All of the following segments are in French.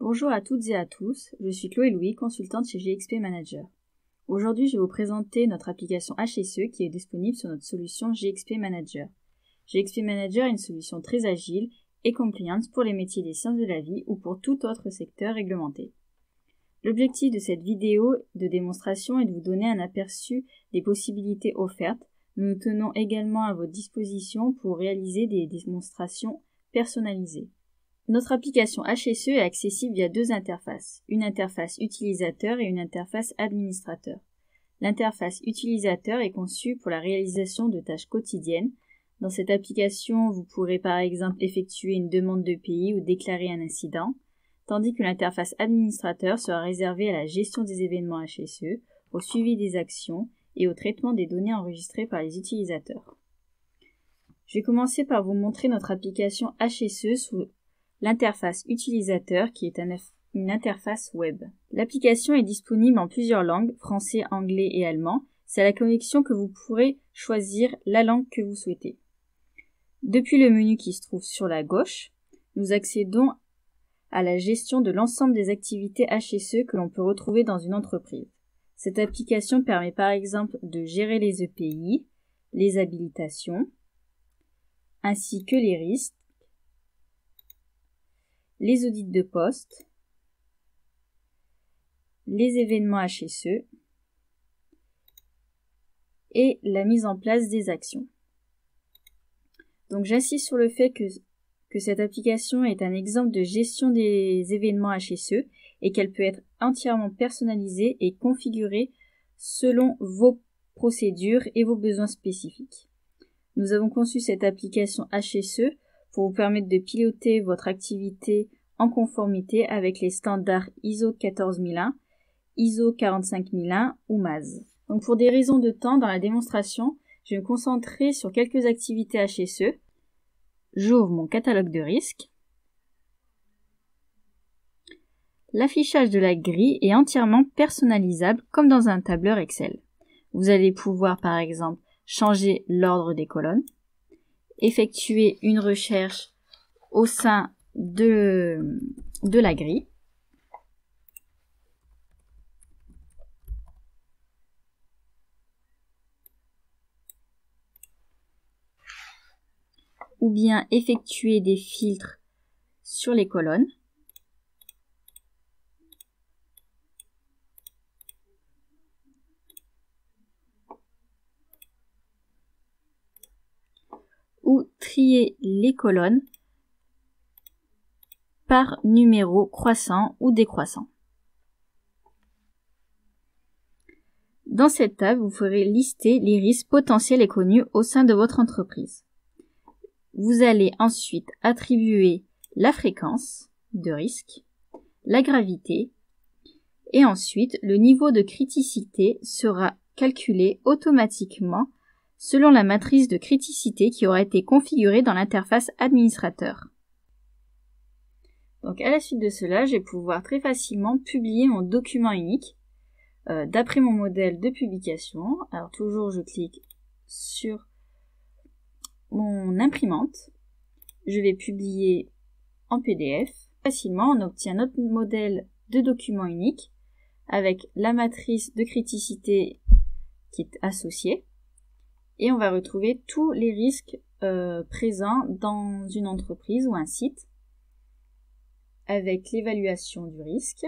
Bonjour à toutes et à tous, je suis Chloé Louis, consultante chez GXP Manager. Aujourd'hui, je vais vous présenter notre application HSE qui est disponible sur notre solution GXP Manager. GXP Manager est une solution très agile et compliant pour les métiers des sciences de la vie ou pour tout autre secteur réglementé. L'objectif de cette vidéo de démonstration est de vous donner un aperçu des possibilités offertes. Nous nous tenons également à votre disposition pour réaliser des démonstrations personnalisées. Notre application HSE est accessible via deux interfaces, une interface utilisateur et une interface administrateur. L'interface utilisateur est conçue pour la réalisation de tâches quotidiennes. Dans cette application, vous pourrez par exemple effectuer une demande de pays ou déclarer un incident, tandis que l'interface administrateur sera réservée à la gestion des événements HSE, au suivi des actions et au traitement des données enregistrées par les utilisateurs. Je vais commencer par vous montrer notre application HSE sous l'interface utilisateur qui est une interface web. L'application est disponible en plusieurs langues, français, anglais et allemand. C'est à la connexion que vous pourrez choisir la langue que vous souhaitez. Depuis le menu qui se trouve sur la gauche, nous accédons à la gestion de l'ensemble des activités HSE que l'on peut retrouver dans une entreprise. Cette application permet par exemple de gérer les EPI, les habilitations, ainsi que les risques, les audits de poste, les événements HSE et la mise en place des actions. Donc j'insiste sur le fait que cette application est un exemple de gestion des événements HSE et qu'elle peut être entièrement personnalisée et configurée selon vos procédures et vos besoins spécifiques. Nous avons conçu cette application HSE pour vous permettre de piloter votre activité en conformité avec les standards ISO 14001, ISO 45001 ou MAS. Donc pour des raisons de temps dans la démonstration, je vais me concentrer sur quelques activités HSE. J'ouvre mon catalogue de risques. L'affichage de la grille est entièrement personnalisable comme dans un tableur Excel. Vous allez pouvoir par exemple changer l'ordre des colonnes, effectuer une recherche au sein de la grille, ou bien effectuer des filtres sur les colonnes, ou trier les colonnes par numéro croissant ou décroissant. Dans cette table, vous ferez lister les risques potentiels et connus au sein de votre entreprise. Vous allez ensuite attribuer la fréquence de risque, la gravité, et ensuite le niveau de criticité sera calculé automatiquement selon la matrice de criticité qui aura été configurée dans l'interface administrateur. Donc à la suite de cela, je vais pouvoir très facilement publier mon document unique d'après mon modèle de publication. Alors toujours je clique sur mon imprimante, je vais publier en PDF. Facilement, on obtient notre modèle de document unique avec la matrice de criticité qui est associée. Et on va retrouver tous les risques présents dans une entreprise ou un site avec l'évaluation du risque.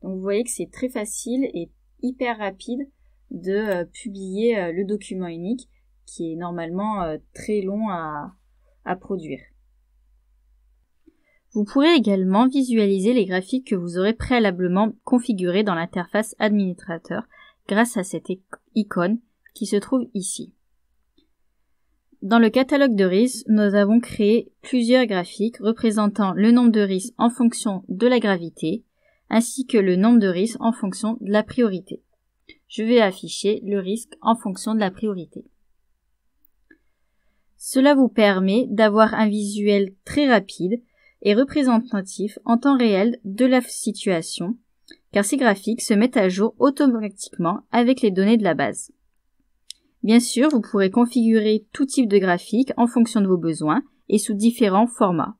Donc vous voyez que c'est très facile et hyper rapide de publier le document unique qui est normalement très long à produire. Vous pourrez également visualiser les graphiques que vous aurez préalablement configurés dans l'interface administrateur grâce à cette icône qui se trouve ici. Dans le catalogue de risques, nous avons créé plusieurs graphiques représentant le nombre de risques en fonction de la gravité, ainsi que le nombre de risques en fonction de la priorité. Je vais afficher le risque en fonction de la priorité. Cela vous permet d'avoir un visuel très rapide et représentatif en temps réel de la situation, car ces graphiques se mettent à jour automatiquement avec les données de la base. Bien sûr, vous pourrez configurer tout type de graphique en fonction de vos besoins et sous différents formats.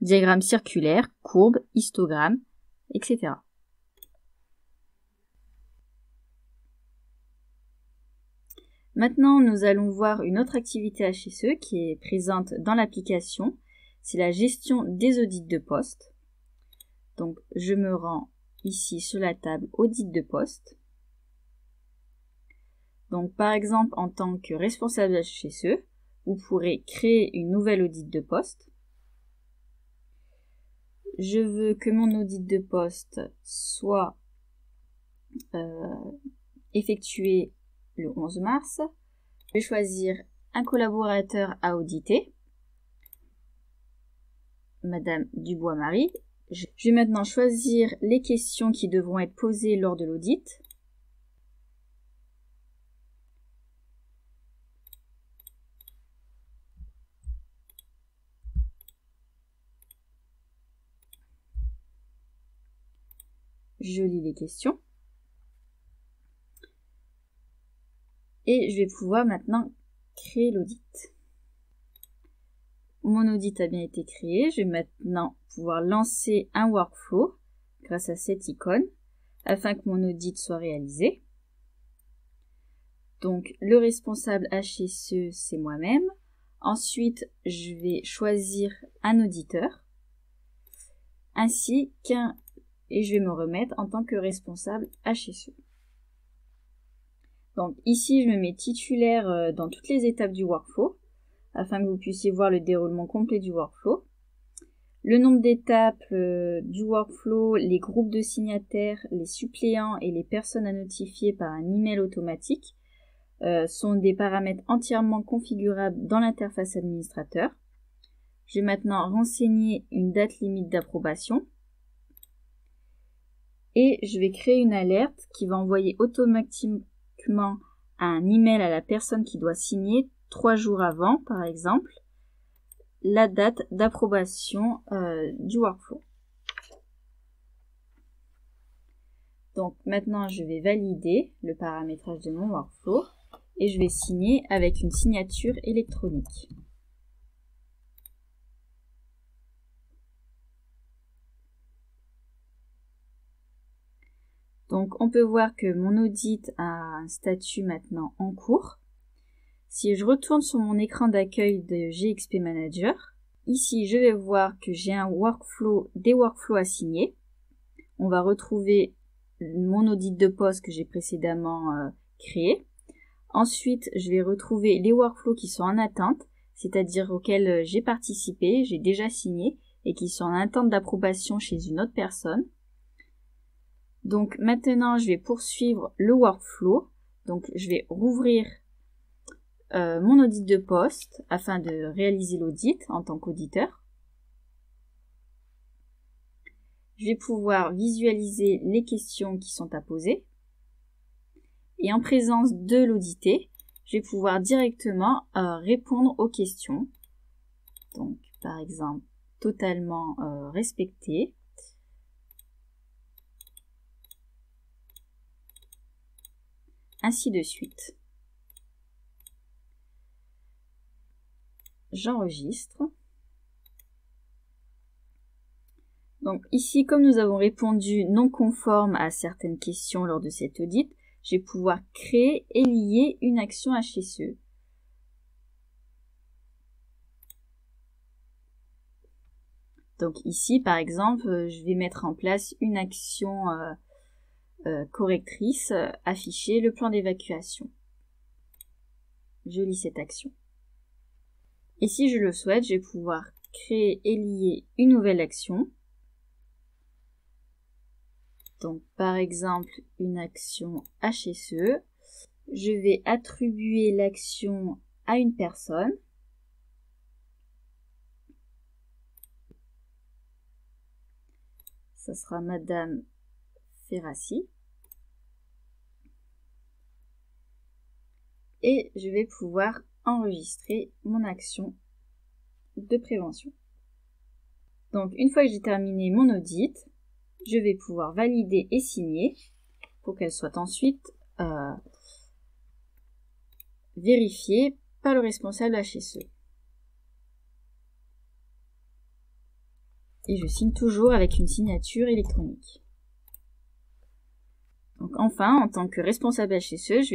diagramme circulaire, courbe, histogramme, etc. Maintenant, nous allons voir une autre activité HSE qui est présente dans l'application. C'est la gestion des audits de poste. Donc, je me rends ici sur la table audit de poste. Donc, par exemple, en tant que responsable HSE, vous pourrez créer une nouvelle audit de poste. Je veux que mon audit de poste soit effectué le 11 mars. Je vais choisir un collaborateur à auditer, Madame Dubois-Marie. Je vais maintenant choisir les questions qui devront être posées lors de l'audit. Je lis les questions. Et je vais pouvoir maintenant créer l'audit. Mon audit a bien été créé. Je vais maintenant pouvoir lancer un workflow grâce à cette icône afin que mon audit soit réalisé. Donc, le responsable HSE, c'est moi-même. Ensuite, je vais choisir un auditeur ainsi et je vais me remettre en tant que responsable HSE. Donc ici, je me mets titulaire dans toutes les étapes du workflow, afin que vous puissiez voir le déroulement complet du workflow. Le nombre d'étapes du workflow, les groupes de signataires, les suppléants et les personnes à notifier par un email automatique sont des paramètres entièrement configurables dans l'interface administrateur. Je vais maintenant renseigner une date limite d'approbation. Et je vais créer une alerte qui va envoyer automatiquement un email à la personne qui doit signer 3 jours avant, par exemple, la date d'approbation du workflow. Donc maintenant, je vais valider le paramétrage de mon workflow et je vais signer avec une signature électronique. Donc on peut voir que mon audit a un statut maintenant en cours. Si je retourne sur mon écran d'accueil de GXP Manager, ici je vais voir que j'ai des workflows à signer. On va retrouver mon audit de poste que j'ai précédemment créé. Ensuite, je vais retrouver les workflows qui sont en attente, c'est-à-dire auxquels j'ai participé, j'ai déjà signé et qui sont en attente d'approbation chez une autre personne. Donc maintenant, je vais poursuivre le workflow. Donc je vais rouvrir mon audit de poste afin de réaliser l'audit en tant qu'auditeur. Je vais pouvoir visualiser les questions qui sont à poser. Et en présence de l'audité, je vais pouvoir directement répondre aux questions. Donc par exemple, totalement respecté. Ainsi de suite. J'enregistre. Donc ici, comme nous avons répondu non conforme à certaines questions lors de cet audit, je vais pouvoir créer et lier une action HSE. Donc ici, par exemple, je vais mettre en place une action correctrice, afficher le plan d'évacuation. Je lis cette action. Et si je le souhaite, je vais pouvoir créer et lier une nouvelle action. Donc par exemple, une action HSE. Je vais attribuer l'action à une personne. Ça sera Madame Ferrassi. Et je vais pouvoir enregistrer mon action de prévention. Donc une fois que j'ai terminé mon audit, je vais pouvoir valider et signer pour qu'elle soit ensuite vérifiée par le responsable HSE. Et je signe toujours avec une signature électronique. Donc enfin, en tant que responsable HSE, je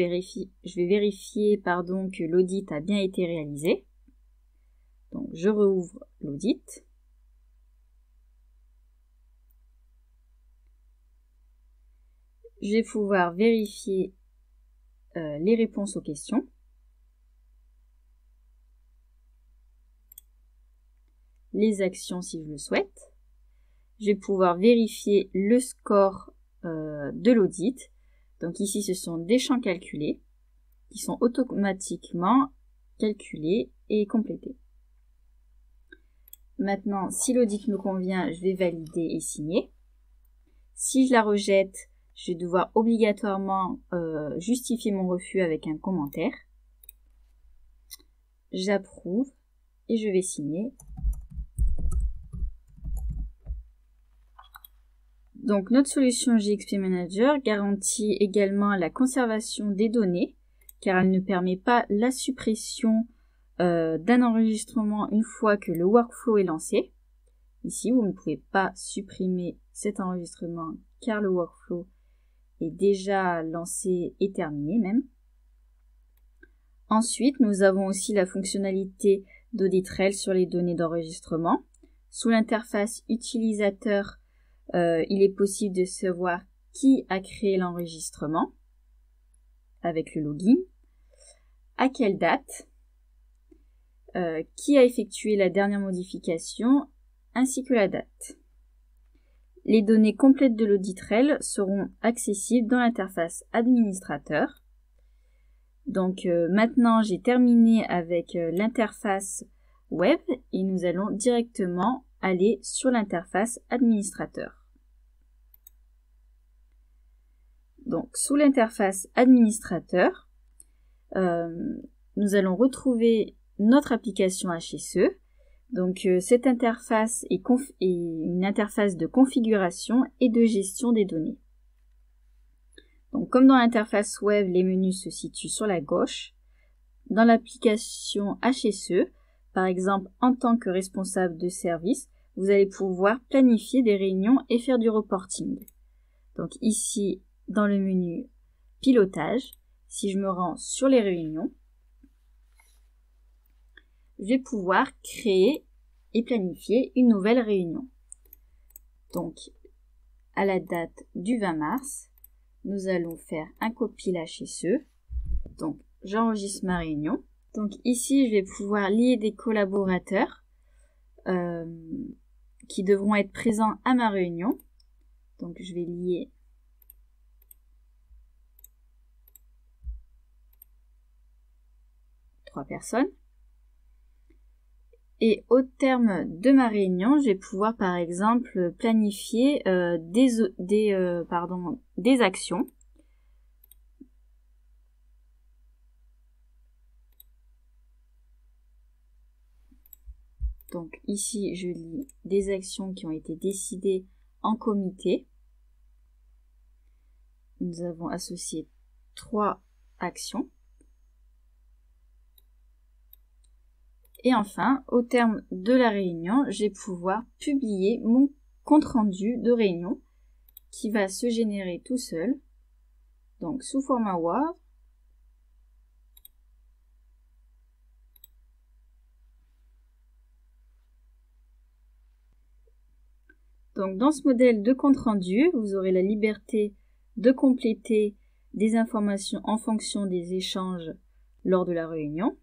vais vérifier que l'audit a bien été réalisé. Donc je rouvre l'audit. Je vais pouvoir vérifier les réponses aux questions. Les actions si je le souhaite. Je vais pouvoir vérifier le score de l'audit. Donc ici, ce sont des champs calculés qui sont automatiquement calculés et complétés. Maintenant, si l'audit me convient, je vais valider et signer. Si je la rejette, je vais devoir obligatoirement justifier mon refus avec un commentaire. J'approuve et je vais signer. Donc notre solution GXP Manager garantit également la conservation des données car elle ne permet pas la suppression d'un enregistrement une fois que le workflow est lancé. Ici, vous ne pouvez pas supprimer cet enregistrement car le workflow est déjà lancé et terminé même. Ensuite, nous avons aussi la fonctionnalité d'AuditRel sur les données d'enregistrement. Sous l'interface utilisateur, il est possible de savoir qui a créé l'enregistrement avec le login, à quelle date, qui a effectué la dernière modification, ainsi que la date. Les données complètes de l'AuditRel seront accessibles dans l'interface administrateur. Donc maintenant j'ai terminé avec l'interface web et nous allons directement aller sur l'interface administrateur. Donc sous l'interface administrateur, nous allons retrouver notre application HSE. Donc cette interface est une interface de configuration et de gestion des données. Donc comme dans l'interface web, les menus se situent sur la gauche. Dans l'application HSE, par exemple en tant que responsable de service, vous allez pouvoir planifier des réunions et faire du reporting. Donc ici, dans le menu pilotage, si je me rends sur les réunions, je vais pouvoir créer et planifier une nouvelle réunion. Donc, à la date du 20 mars, nous allons faire un copil HSE. Donc, j'enregistre ma réunion. Donc ici, je vais pouvoir lier des collaborateurs qui devront être présents à ma réunion. Donc, je vais lier trois personnes. Et au terme de ma réunion, je vais pouvoir par exemple planifier des actions. Donc ici, je lis des actions qui ont été décidées en comité. Nous avons associé 3 actions. Et enfin, au terme de la réunion, je vais pouvoir publier mon compte-rendu de réunion qui va se générer tout seul, donc sous format Word. Donc dans ce modèle de compte-rendu, vous aurez la liberté de compléter des informations en fonction des échanges lors de la réunion.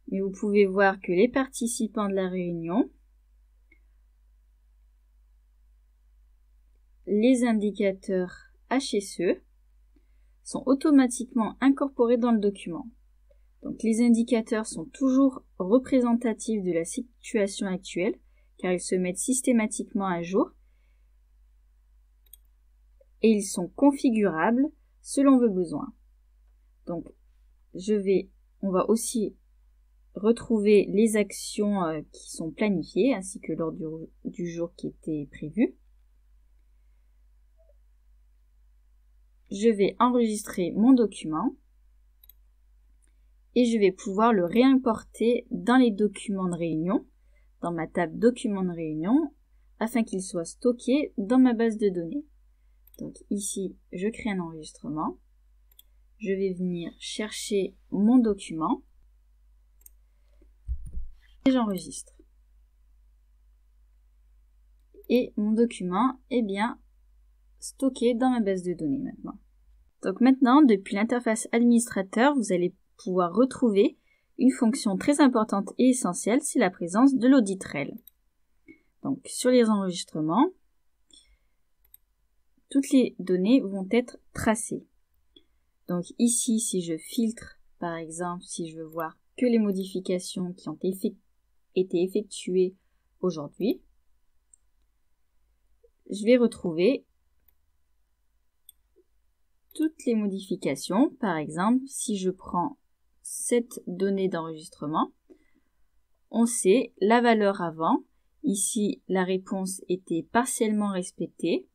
Mais vous pouvez voir que les participants de la réunion, les indicateurs HSE sont automatiquement incorporés dans le document. Donc les indicateurs sont toujours représentatifs de la situation actuelle car ils se mettent systématiquement à jour et ils sont configurables selon vos besoins. Donc on va aussi retrouver les actions qui sont planifiées ainsi que l'ordre du jour qui était prévu. Je vais enregistrer mon document et je vais pouvoir le réimporter dans les documents de réunion. dans ma table Documents de réunion afin qu'il soit stocké dans ma base de données. Donc ici, je crée un enregistrement. Je vais venir chercher mon document et j'enregistre. Et mon document est bien stocké dans ma base de données maintenant. Donc maintenant, depuis l'interface administrateur, vous allez pouvoir retrouver une fonction très importante et essentielle, c'est la présence de l'audit rel. Donc sur les enregistrements, toutes les données vont être tracées. Donc ici, si je filtre, par exemple, si je veux voir que les modifications qui ont été effectuées aujourd'hui, je vais retrouver toutes les modifications. Par exemple, si je prends cette donnée d'enregistrement, on sait la valeur avant. Ici, la réponse était partiellement respectée.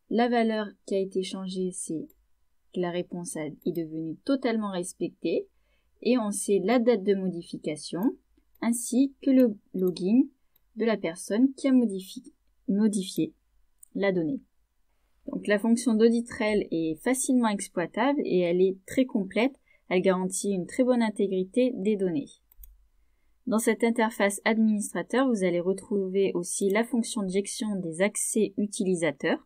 La valeur qui a été changée, c'est que la réponse est devenue totalement respectée. Et on sait la date de modification, ainsi que le login de la personne qui a modifié la donnée. Donc la fonction d'audit rel est facilement exploitable et elle est très complète. Elle garantit une très bonne intégrité des données. Dans cette interface administrateur, vous allez retrouver aussi la fonction de gestion des accès utilisateurs.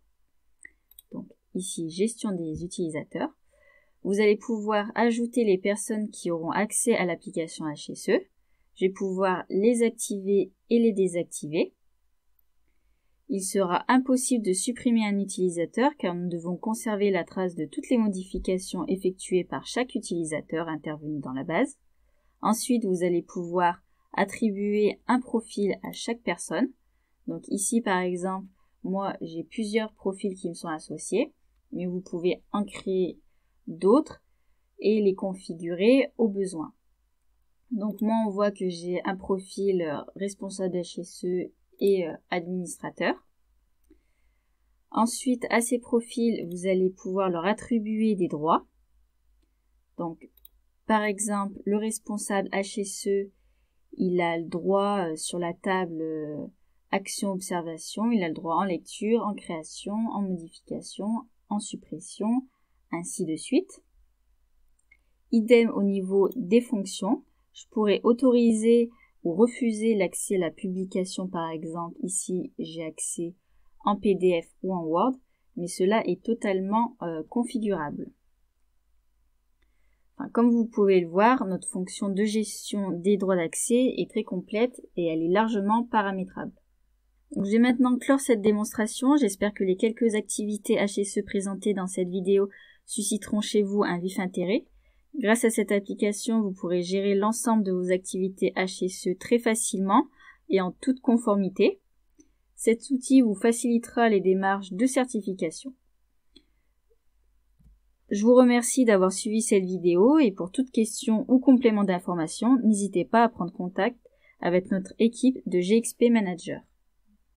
Donc ici, gestion des utilisateurs. Vous allez pouvoir ajouter les personnes qui auront accès à l'application HSE. Je vais pouvoir les activer et les désactiver. Il sera impossible de supprimer un utilisateur car nous devons conserver la trace de toutes les modifications effectuées par chaque utilisateur intervenu dans la base. Ensuite, vous allez pouvoir attribuer un profil à chaque personne. Donc ici, par exemple, moi, j'ai plusieurs profils qui me sont associés, mais vous pouvez en créer d'autres et les configurer au besoin. Donc moi, on voit que j'ai un profil responsable HSE et administrateur. Ensuite, à ces profils, vous allez pouvoir leur attribuer des droits. Donc, par exemple, le responsable HSE, il a le droit sur la table action-observation, il a le droit en lecture, en création, en modification, en suppression, ainsi de suite. Idem au niveau des fonctions, je pourrais autoriser ou refuser l'accès à la publication, par exemple. Ici, j'ai accès en PDF ou en Word, mais cela est totalement configurable. Enfin, comme vous pouvez le voir, notre fonction de gestion des droits d'accès est très complète et elle est largement paramétrable. Donc, je vais maintenant clore cette démonstration. J'espère que les quelques activités HSE présentées dans cette vidéo susciteront chez vous un vif intérêt. Grâce à cette application, vous pourrez gérer l'ensemble de vos activités HSE très facilement et en toute conformité. Cet outil vous facilitera les démarches de certification. Je vous remercie d'avoir suivi cette vidéo et pour toute question ou complément d'information, n'hésitez pas à prendre contact avec notre équipe de GXP Manager.